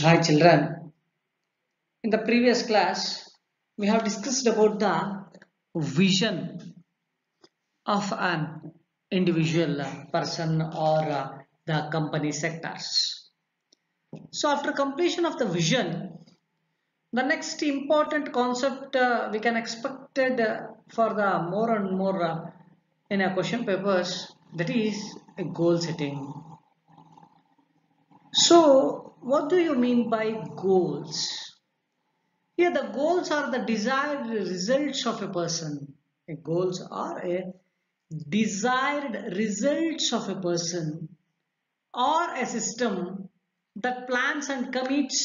Hi children, in the previous class we have discussed about the vision of an individual person or the company sectors. So after completion of the vision, the next important concept we can expect for the more and more in a question papers, that is a goal setting. So what do you mean by goals? Here the goals are the desired results of a person. Goals are a desired results of a person or a system that plans and commits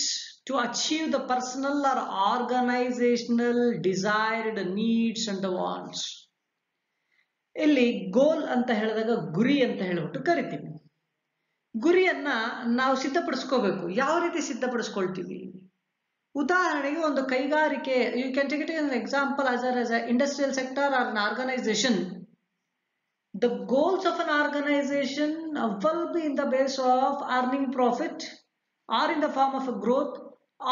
to achieve the personal or organizational desired needs and wants. ಇಲ್ಲಿ ಗೋಲ್ ಅಂತ ಹೇಳಿದಾಗ ಗುರಿ ಅಂತ ಹೇಳ್ಬಿಟ್ಟು ಕರಿತೀವಿ. ಗುರಿಯನ್ನ ನಾವು ಸಿದ್ಧಪಡಿಸ್ಕೋಬೇಕು. ಯಾವ ರೀತಿ ಸಿದ್ಧಪಡಿಸ್ಕೊಳ್ತೀವಿ? ಉದಾಹರಣೆಗೆ ಒಂದು ಕೈಗಾರಿಕೆ, you can take it as an example as an industrial sector or an organization. The goals of an organization will be in the base of earning profit or in the form of a growth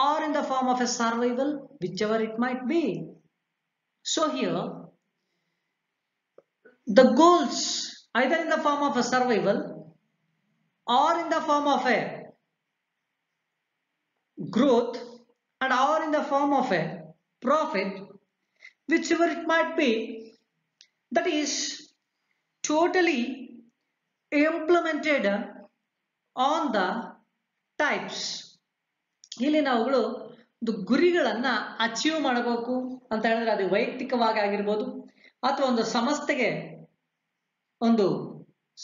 or in the form of a survival, whichever it might be. So here the goals either in the form of a survival or in the form of a growth and or in the form of a profit, whichever it might be, that is totally implemented on the types. ಇಲ್ಲಿ ನಾವುಗಳು ಒಂದು ಗುರಿಗಳನ್ನ achieve ಮಾಡಬೇಕು ಅಂತ ಹೇಳಿದ್ರೆ ಅದು ವೈಯಕ್ತಿಕವಾಗಿ ಆಗಿರ್ಬೋದು ಅಥವಾ ಒಂದು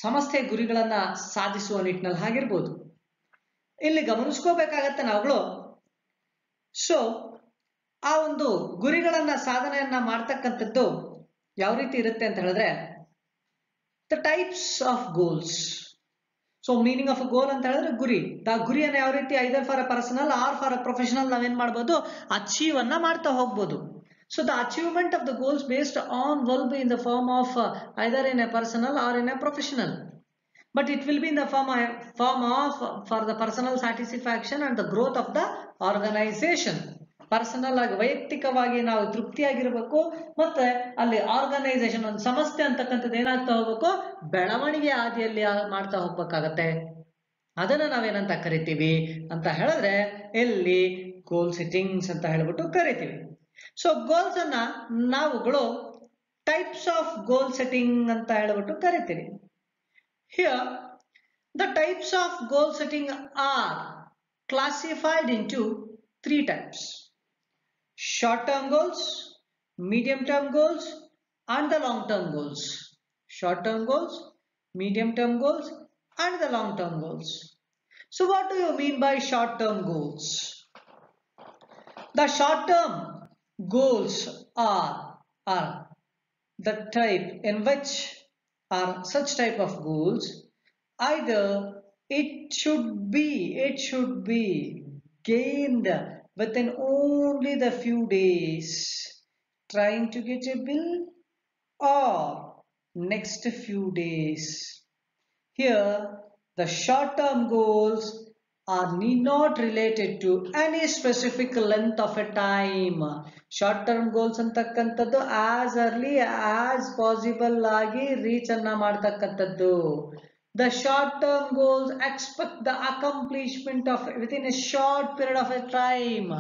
ಸಂಸ್ಥೆ ಗುರಿಗಳನ್ನ ಸಾಧಿಸುವ ನಿಟ್ಟಿನಲ್ಲಿ ಆಗಿರ್ಬೋದು. ಇಲ್ಲಿ ಗಮನಿಸ್ಕೋಬೇಕಾಗತ್ತೆ ನಾವುಗಳು. ಸೊ ಆ ಒಂದು ಗುರಿಗಳನ್ನ ಸಾಧನೆಯನ್ನ ಮಾಡ್ತಕ್ಕಂಥದ್ದು ಯಾವ ರೀತಿ ಇರುತ್ತೆ ಅಂತ ಹೇಳಿದ್ರೆ the types of goals. So meaning of a goal ಅಂತ ಹೇಳಿದ್ರೆ ಗುರಿ. ಗುರಿಯನ್ನ ಯಾವ ರೀತಿ either for a personal or for a professional ನಾವೇನ್ ಮಾಡ್ಬೋದು, ಅಚೀವ್ ಅನ್ನ ಮಾಡ್ತಾ ಹೋಗ್ಬೋದು. So the achievement of the goals based on will be in the form of either in a personal or in a professional, but it will be in the form of for the personal satisfaction and the growth of the organization. Personal ಆಗಿ ವೈಯಕ್ತಿಕವಾಗಿ ನಾವು ತೃಪ್ತಿಯಾಗಿರ್ಬೇಕು, ಮತ್ತೆ ಅಲ್ಲಿ organisation ಒಂದು ಸಂಸ್ಥೆ ಅಂತಕ್ಕಂಥದ್ದು ಏನಾಗ್ತಾ ಹೋಗ್ಬೇಕು, ಬೆಳವಣಿಗೆ ಆದಿಯಲ್ಲಿ ಮಾಡ್ತಾ ಹೋಗ್ಬೇಕಾಗತ್ತೆ. ಅದನ್ನ ನಾವೇನಂತ ಕರಿತೀವಿ ಅಂತ ಹೇಳಿದ್ರೆ ಇಲ್ಲಿ ಗೋಲ್ ಸೆಟ್ಟಿಂಗ್ಸ್ ಅಂತ ಹೇಳ್ಬಿಟ್ಟು ಕರಿತೀವಿ. ಸೊ ಗೋಲ್ಸ್ ಅನ್ನ ನಾವುಗಳು ಟೈಪ್ಸ್ ಆಫ್ ಗೋಲ್ ಸೆಟ್ಟಿಂಗ್ ಅಂತ ಹೇಳ್ಬಿಟ್ಟು ಕರಿತೀವಿ. Here the types of goal setting are classified into 3 types: short-term goals, medium-term goals and the long-term goals. Short-term goals, medium-term goals and the long-term goals. So what do you mean by short-term goals? The short-term goals are the type in which are such type of goals, either it should be gained within only the few days, trying to get a bill, or next few days. Here the short-term goals are need not related to any specific length of a time. Short-term goals ಅಂತಕ್ಕಂಥದ್ದು as early as possible ಆಗಿ reach ಅನ್ನ ಮಾಡ್ತಕ್ಕಂಥದ್ದು. The short-term goals expect the accomplishment of within a short period of a time.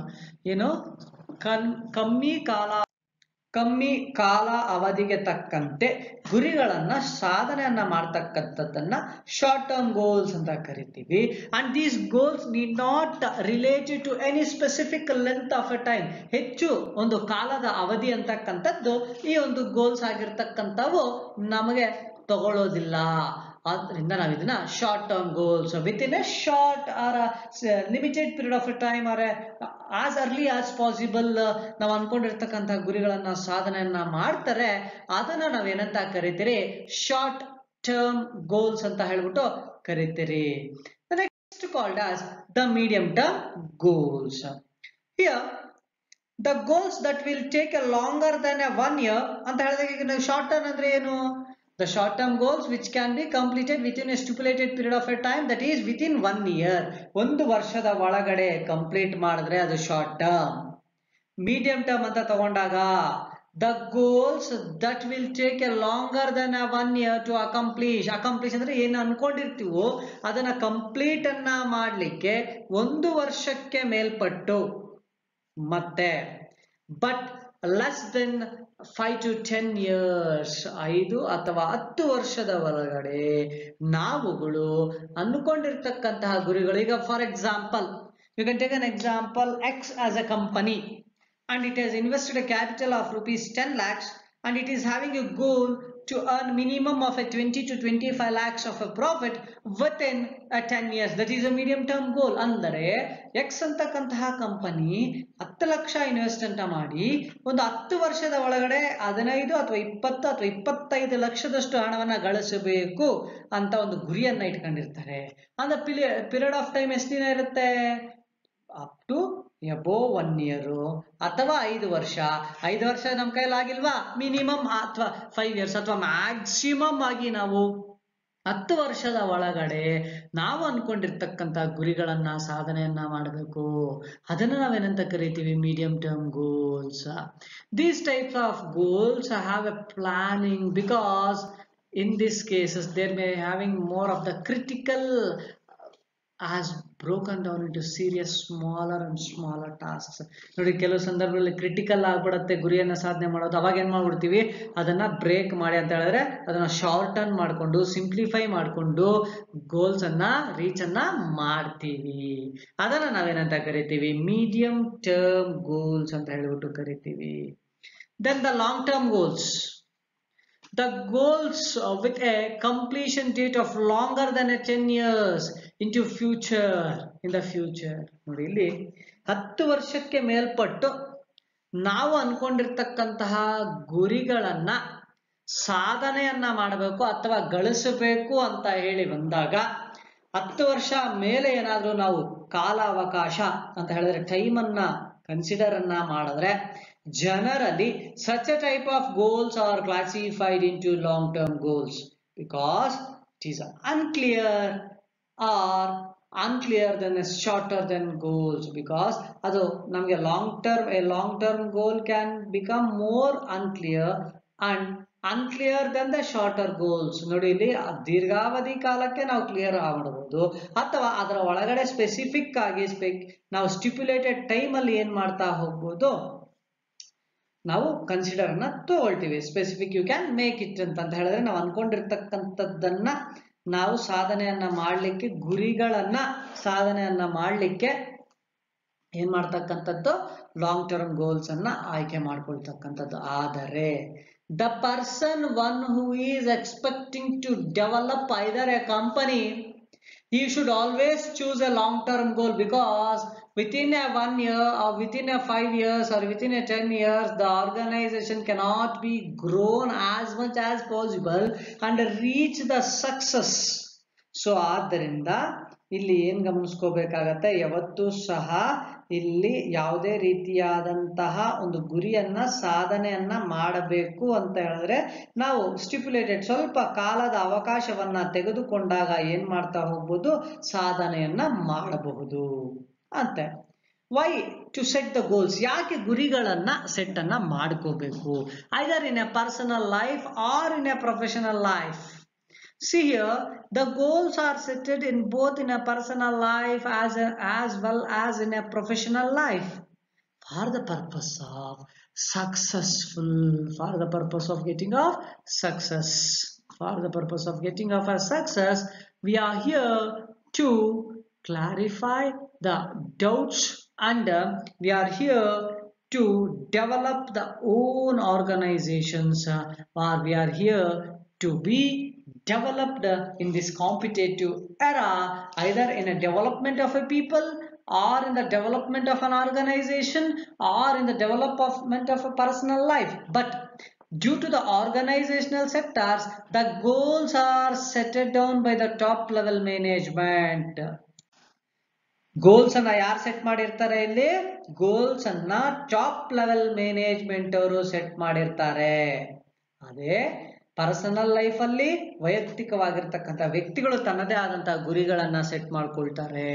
ಕಮ್ಮಿ ಕಾಲ ಅವಧಿಗೆ ತಕ್ಕಂತೆ ಗುರಿಗಳನ್ನ ಸಾಧನೆಯನ್ನ ಮಾಡ್ತಕ್ಕಂಥದ್ದನ್ನ ಶಾರ್ಟ್ ಟರ್ಮ್ ಗೋಲ್ಸ್ ಅಂತ ಕರಿತೀವಿ. And these goals need not related to any specific length of a time. ಹೆಚ್ಚು ಒಂದು ಕಾಲದ ಅವಧಿ ಅಂತಕ್ಕಂಥದ್ದು ಈ ಒಂದು ಗೋಲ್ಸ್ ಆಗಿರ್ತಕ್ಕಂಥವು ನಮಗೆ ತಗೊಳ್ಳೋದಿಲ್ಲ. ಆದ್ರಿಂದ ನಾವು ಇದನ್ನ short term goals with a short or limited period of a time or as early as possible ನಾವು ಅನ್ಕೊಂಡಿರ್ತಕ್ಕಂಥ ಗುರಿಗಳನ್ನ ಸಾಧನೆಯನ್ನ ಮಾಡ್ತಾರೆ. ಅದನ್ನ ನಾವೇನಂತ ಕರಿತೀರಿ, ಶಾರ್ಟ್ ಟರ್ಮ್ ಗೋಲ್ಸ್ ಅಂತ ಹೇಳ್ಬಿಟ್ಟು ಕರಿತೀರಿ. Next called as the medium term goals. Here the goals that will take a longer than a 1 year ಅಂತ ಹೇಳಿದಾಗ, ಈಗ ಶಾರ್ಟ್ ಟರ್ಮ್ ಅಂದ್ರೆ ಏನು, The short-term goals which can be completed within a stipulated period of a time, that is within 1 year. ಒಂದು ವರ್ಷದ ಒಳಗಡೆ complete ಮಾಡಿದ್ರೆ ಅದು ಶಾರ್ಟ್ ಟರ್ಮ್. ಮೀಡಿಯಂ ಟರ್ಮ್ ಅಂತ ತಗೊಂಡಾಗ the goals that will take a longer than a 1 year to accomplish ಅಂದ್ರೆ ಏನು ಅನ್ಕೊಂಡಿರ್ತೀವೋ ಅದನ್ನ ಕಂಪ್ಲೀಟ್ ಅನ್ನ ಮಾಡ್ಲಿಕ್ಕೆ 1 ವರ್ಷಕ್ಕೆ ಮೇಲ್ಪಟ್ಟು, ಮತ್ತೆ but less than 5 to 10 years, 5 ಅಥವಾ 10 ವರ್ಷದ ಒಳಗಡೆ ನಾವುಗಳು ಅಂದುಕೊಂಡಿರ್ತಕ್ಕಂತಹ ಗುರಿಗಳು. ಈಗ for example, you can take an example, X as a company and it has invested a capital of rupees 10 lakhs and it is having a goal to earn minimum of a 20 to 25 lakhs of a profit within a 10 years. That is a medium term goal. ಅಂದರೆ X ಅಂತಕ್ಕಂತಹ company 10 lakh invest ಅಂತ ಮಾಡಿ ಒಂದು 10 ವರ್ಷದ ಒಳಗಡೆ 15 ಅಥವಾ 20 ಅಥವಾ 25 ಲಕ್ಷದಷ್ಟು ಹಣವನ್ನ ಗಳಿಸಬೇಕು ಅಂತ ಒಂದು ಗುರಿಯನ್ನ ಇಟ್ಕೊಂಡಿರ್ತಾರೆ. ಅಂದ್ರೆ ಪೀರಿಯಡ್ ಆಫ್ ಟೈಮ್ ಎಷ್ಟು ದಿನ ಇರುತ್ತೆ? ಅಪ್ ಟು above 1 year ಅಥವಾ 5 ವರ್ಷ. 5 ವರ್ಷ ನಮ್ಮ ಕೈಯಲ್ಲಿ ಆಗಿಲ್ವಾ, ಮಿನಿಮಮ್ ಅಥವಾ 5 years ಅಥವಾ ಮ್ಯಾಕ್ಸಿಮಮ್ ಆಗಿ ನಾವು 10 ವರ್ಷದ ಒಳಗಡೆ ನಾವು ಅನ್ಕೊಂಡಿರ್ತಕ್ಕಂಥ ಗುರಿಗಳನ್ನ ಸಾಧನೆಯನ್ನ ಮಾಡಬೇಕು. ಅದನ್ನ ನಾವೇನಂತ ಕರಿತೀವಿ? Medium term goals. These types of goals have A planning because in these cases there may having more of the critical as broken down into serious smaller and smaller tasks. ನೋಡಿ, ಕೆಲವು ಸಂದರ್ಭದಲ್ಲಿ ಕ್ರಿಟಿಕಲ್ ಆಗ್ಬಿಡುತ್ತೆ ಗುರಿಯನ್ನ ಸಾಧನೆ ಮಾಡೋದು. ಅವಾಗ ಏನ್ ಮಾಡ್ಬಿಡ್ತೀವಿ? ಅದನ್ನ break ಮಾಡಿ ಅಂತ ಹೇಳಿದ್ರೆ ಅದನ್ನ ಶಾರ್ಟನ್ ಮಾಡ್ಕೊಂಡು ಸಿಂಪ್ಲಿಫೈ ಮಾಡ್ಕೊಂಡು ಗೋಲ್ಸ್ ಅನ್ನ ರೀಚ್ ಅನ್ನ ಮಾಡ್ತೀವಿ. ಅದನ್ನ ನಾವೇನಂತ ಕರಿತೀವಿ? ಮೀಡಿಯಂ ಟರ್ಮ್ ಗೋಲ್ಸ್ ಅಂತ ಹೇಳ್ಬಿಟ್ಟು ಕರಿತೀವಿ. Then the long term goals, the goals with a completion date of longer than a 10 years into future, in the future. ನೋಡಿ, ಇಲ್ಲಿ 10 ವರ್ಷಕ್ಕೆ ಮೇಲ್ಪಟ್ಟು ನಾವು ಅನ್ಕೊಂಡಿರ್ತಕ್ಕಂತಹ ಗುರಿಗಳನ್ನ ಸಾಧನೆಯನ್ನ ಮಾಡಬೇಕು ಅಥವಾ ಗಳಿಸಬೇಕು ಅಂತ ಹೇಳಿ ಬಂದಾಗ 10 ವರ್ಷ ಮೇಲೆ ಏನಾದ್ರೂ ನಾವು ಕಾಲಾವಕಾಶ ಅಂತ ಹೇಳಿದ್ರೆ ಟೈಮ್ ಅನ್ನ ಕನ್ಸಿಡರ್ ಅನ್ನ ಮಾಡಿದ್ರೆ generally such a type of goals are classified into long term goals because it is unclear than a shorter than goals, because adu namage a long term goal can become more unclear than the shorter goals. ನೋಡಿ, ಇಲ್ಲಿ ದೀರ್ಘಾವಧಿ ಕಾಲಕ್ಕೆ ನಾವು clear ಮಾಡಬಹುದು ಅಥವಾ ಅದರ ಒಳಗಡೆ specific ಆಗಿ ನಾವು ಸ್ಟಿಪ್ಯುಲೇಟೆಡ್ ಟೈಮ್ ಅಲ್ಲಿ ಏನ್ ಮಾಡ್ತಾ ಹೋಗ್ಬೋದು, ನಾವು ಕನ್ಸಿಡರ್ ಅನ್ನ ತಗೊಳ್ತೀವಿ. Specific you can make it ಅಂತ ಹೇಳಿದ್ರೆ ನಾವು ಅನ್ಕೊಂಡಿರ್ತಕ್ಕಂಥದ್ದನ್ನ ನಾವು ಸಾಧನೆಯನ್ನ ಮಾಡ್ಲಿಕ್ಕೆ, ಗುರಿಗಳನ್ನ ಸಾಧನೆಯನ್ನ ಮಾಡ್ಲಿಕ್ಕೆ ಏನ್ ಮಾಡ್ತಕ್ಕಂಥದ್ದು? ಲಾಂಗ್ ಟರ್ಮ್ ಗೋಲ್ಸ್ ಅನ್ನ ಆಯ್ಕೆ ಮಾಡ್ಕೊಳ್ತಕ್ಕಂಥದ್ದು. ಆದರೆ the person one who is expecting to develop either a company, he should always choose a long term goal, because within a 1 year or within a 5 years or within a 10 years the organization cannot be grown as much as possible and reach the success. So ಆದ್ದರಿಂದ ಇಲ್ಲಿ ಏನ್ ಗಮನಿಸ್ಕೋಬೇಕಾಗತ್ತೆ? ಯಾವತ್ತೂ ಸಹ ಇಲ್ಲಿ ಯಾವುದೇ ರೀತಿಯಾದಂತಹ ಒಂದು ಗುರಿಯನ್ನ ಸಾಧನೆಯನ್ನ ಮಾಡಬೇಕು ಅಂತ ಹೇಳಿದ್ರೆ ನಾವು ಸ್ಟಿಪ್ಯುಲೇಟೆಡ್ ಸ್ವಲ್ಪ ಕಾಲದ ಅವಕಾಶವನ್ನ ತೆಗೆದುಕೊಂಡಾಗ ಏನ್ ಮಾಡ್ತಾ ಹೋಗ್ಬೋದು? ಸಾಧನೆಯನ್ನ ಮಾಡಬಹುದು ಅಂತೆ. Why to set the goals? ಯಾಕೆ ಗುರಿಗಳನ್ನ ಸೆಟ್ ಅನ್ನ ಮಾಡ್ಕೋಬೇಕು? Either in a personal life or in a professional life. See here, the goals are set in both in a personal life as well as in a professional life for the purpose of getting of success. For the purpose of getting of a success, we are here to clarify the doubts and we are here to develop the own organizations, or we are here to be developed in this competitive era, either in a development of a people or in the development of an organization or in the development of a personal life. But due to the organizational sectors, the goals are set down by the top level management. Goals ಅನ್ನ ಯಾರು set ಮಾಡಿರ್ತಾರೆ? ಇಲ್ಲಿ goals ಅನ್ನ top level management ಅವರು set ಮಾಡಿರ್ತಾರೆ. ಅದೇ personal life ಅಲ್ಲಿ ವೈಯಕ್ತಿಕವಾಗಿರ್ತಕ್ಕಂಥ ವ್ಯಕ್ತಿಗಳು ತನ್ನದೇ ಆದಂತಹ ಗುರಿಗಳನ್ನ ಸೆಟ್ ಮಾಡ್ಕೊಳ್ತಾರೆ.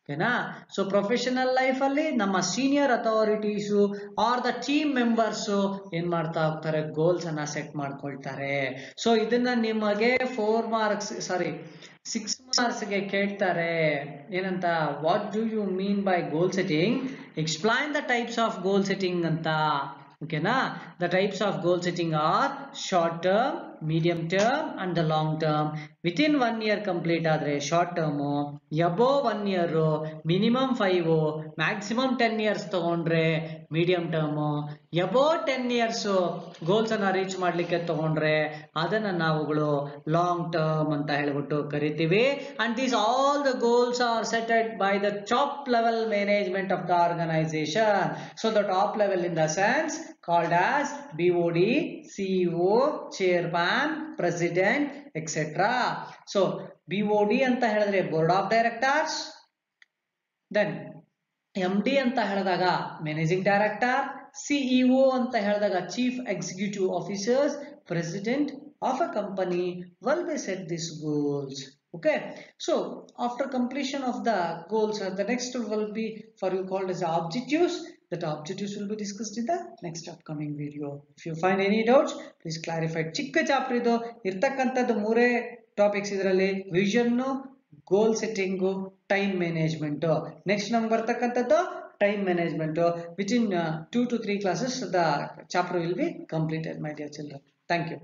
ಓಕೆನಾ? ಸೊ ಪ್ರೊಫೆಷನಲ್ ಲೈಫ್ ಅಲ್ಲಿ ನಮ್ಮ senior authorities are the team members ಏನ್ ಮಾಡ್ತಾ ಹೋಗ್ತಾರೆ, ಗೋಲ್ಸ್ ಅನ್ನ ಸೆಟ್ ಮಾಡ್ಕೊಳ್ತಾರೆ. ಸೊ ಇದನ್ನ ನಿಮಗೆ 6 ಮಾರ್ಕ್ಸ್ಗೆ ಕೇಳ್ತಾರೆ. ಏನಂತ, what do you mean by goal setting, explain the types of goal setting ಅಂತ. ಓಕೆನಾ? The types of goal setting are short term, medium term and the long term. Within 1 year complete ಆದ್ರೆ short term, above 1 year minimum 5, maximum 10 years ತಗೊಂಡ್ರೆ medium term, above 10 years goals ಅನ್ನ reach ಮಾಡ್ಲಿಕ್ಕೆ ತಗೊಂಡ್ರೆ ಅದನ್ನ ನಾವುಗಳು long term ಅಂತ ಹೇಳ್ಬಿಟ್ಟು ಕರಿತೀವಿ. And these all the goals are setted by the top level management of the organisation. So the top level in the sense called as BOD, CEO, chairman, president, etc. So BOD ಅಂತ ಹೇಳಿದ್ರೆ board of directors, then MD ಅಂತ ಹೇಳಿದಾಗ managing director, CEO ಅಂತ ಹೇಳಿದಾಗ chief executive officers, president of a company will be set these goals. Okay, so after completion of the goals, the next will be for you called as objectives. That objectives will be discussed in the next upcoming video. If you find any doubts, please clarify. ಚಿಕ್ಕ chapter ಇದು ಇರ್ತಕ್ಕಂಥದ್ದು 3 topics ಇದರಲ್ಲಿ, vision, goal setting, time management. Next ನಮ್ಗೆ ಬರ್ತಕ್ಕಂಥದ್ದು time management. With in 2 to 3 classes the chapter will be completed, my dear children. Thank you.